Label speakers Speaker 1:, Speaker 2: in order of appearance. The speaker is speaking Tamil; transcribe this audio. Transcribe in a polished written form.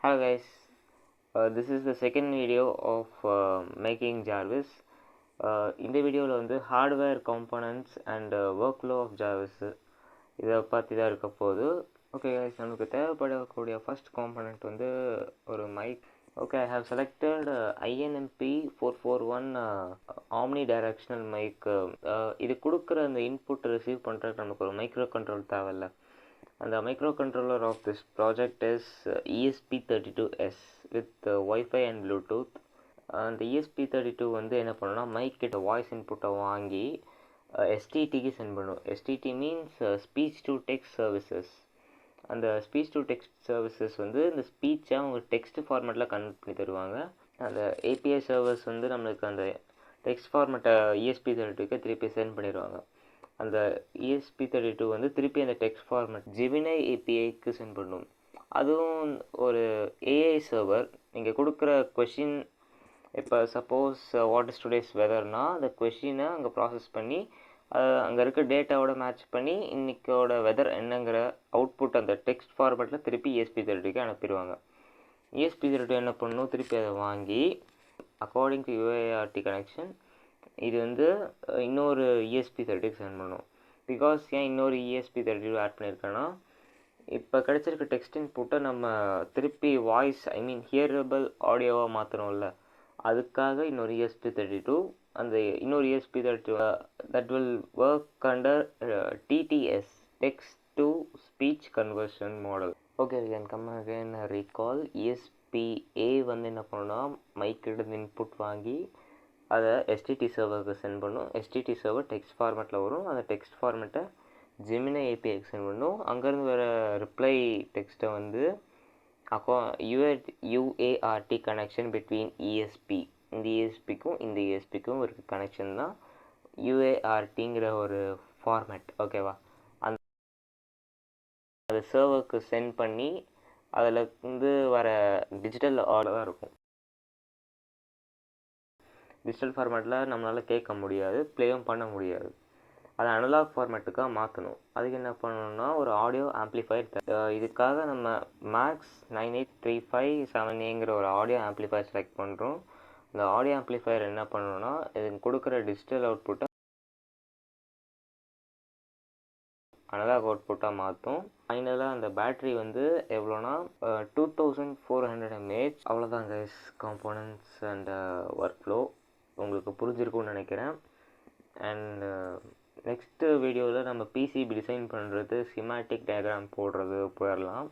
Speaker 1: Hello guys, this is the second video of making Jarvis. இந்த வீடியோவில் வந்து hardware components and workflow of Jarvis இதை பற்றி தான் இருக்க போகுது. ஓகே கைஸ், நமக்கு தேவைப்படக்கூடிய ஃபர்ஸ்ட் காம்போனன்ட் வந்து ஒரு mic. Okay, I have selected INMP441 omni directional mic. இது கொடுக்குற அந்த இன்புட் ரிசீவ் பண்ணுறதுக்கு நமக்கு ஒரு மைக்ரோ கண்ட்ரோல் தேவையில்ல. And the microcontroller of this project is ESP32S with Wi-Fi and Bluetooth. And the ESP32 வந்து என்ன பண்ணுன்னா மைக் கிட்ட வாய்ஸ் இன்புட்டை வாங்கி STTக்கு சென்ட் பண்ணும். STT means speech to text services. அந்த ஸ்பீச் டு டெக்ஸ்ட் சர்வீசஸ் வந்து இந்த ஸ்பீச்சை அவங்க டெக்ஸ்ட் ஃபார்மேட்டில் கன்வெர்ட் பண்ணி தருவாங்க. அந்த API சர்வர்ஸ் வந்து நம்மளுக்கு அந்த டெக்ஸ்ட் ஃபார்மேட்டை ESP32க்கு திருப்பி சென்ட் பண்ணிடுவாங்க. அந்த ESP32 வந்து திருப்பி அந்த டெக்ஸ்ட் ஃபார்மேட் ஜெமினை APIக்கு சென்ட் பண்ணும். அதுவும் ஒரு AI சர்வர். நீங்கள் கொடுக்குற கொஷின், இப்போ சப்போஸ் வாட் இஸ் டுடேஸ் வெதர்னா அந்த கொஷினை அங்கே ப்ராசஸ் பண்ணி அங்கே இருக்க டேட்டாவோட மேட்ச் பண்ணி இன்றைக்கோட வெதர் என்னங்கிற அவுட்புட் அந்த டெக்ஸ்ட் ஃபார்மேட்டில் திருப்பி ESP32க்கு அனுப்பிடுவாங்க. ESP32 என்ன பண்ணணும், திருப்பி அதை வாங்கி அக்கார்டிங் டு UART கனெக்ஷன் இது வந்து இன்னொரு ESP32க்கு சென்ட் பண்ணும். பிகாஸ் ஏன் இன்னொரு ESP32 ஆட் பண்ணியிருக்கேன்னா, இப்போ கிடச்சிருக்க டெக்ஸ்ட் இன்புட்டை நம்ம திருப்பி வாய்ஸ் ஹியரபிள் ஆடியோவாக மாற்றணும்ல, அதுக்காக இன்னொரு ESP32. அந்த இன்னொரு ESP32 that will work under TTS text to speech conversion model. Okay, can come again recall. ESPA வந்து என்ன பண்ணணும்னா மைக்கிட்ட இன்புட் வாங்கி அதை STT சர்வருக்கு சென்ட் பண்ணும். STT சர்வர் டெக்ஸ்ட் ஃபார்மேட்டில் வரும். அந்த டெக்ஸ்ட் ஃபார்மேட்டை ஜெமினை APIக்கு சென்ட் பண்ணும். அங்கேருந்து வர ரிப்ளை டெக்ஸ்ட்டை வந்து UART கனெக்ஷன் பிட்வீன் ESP, இந்த ESPக்கும் இந்த ESPக்கும் ஒரு கனெக்ஷன் தான் UARTங்கிற ஒரு ஃபார்மேட். ஓகேவா, அந்த சர்வருக்கு சென்ட் பண்ணி அதில் வந்து வர டிஜிட்டல் ஆடியோ தான் இருக்கும். டிஜிட்டல் ஃபார்மேட்டில் நம்மளால் கேட்க முடியாது, ப்ளேவும் பண்ண முடியாது. அதை அனலாக் ஃபார்மேட்டுக்காக மாற்றணும். அதுக்கு என்ன பண்ணணும்னா ஒரு ஆடியோ ஆம்ப்ளிஃபையர். இதுக்காக நம்ம மேக்ஸ் 98357Aங்கிற ஒரு ஆடியோ ஆம்ப்ளிஃபையர் செலக்ட் பண்ணுறோம். இந்த ஆடியோ ஆம்ப்ளிஃபையர் என்ன பண்ணணும்னா இதுக்கு கொடுக்குற டிஜிட்டல் அவுட்புட்டை அனலாக் அவுட்புட்டாக மாற்றும். ஃபைனலாக அந்த பேட்ரி வந்து எவ்வளோனா 2400 mAh. அவ்வளோதான் guys, components and work flow உங்களுக்கு புரிஞ்சிருக்கும்னு நினைக்கிறேன். அண்ட் நெக்ஸ்ட்டு வீடியோவில் நம்ம PCB டிசைன் பண்ணுறது, ஸ்கிமேட்டிக் டயக்ராம் போடுறது போயிடலாம்.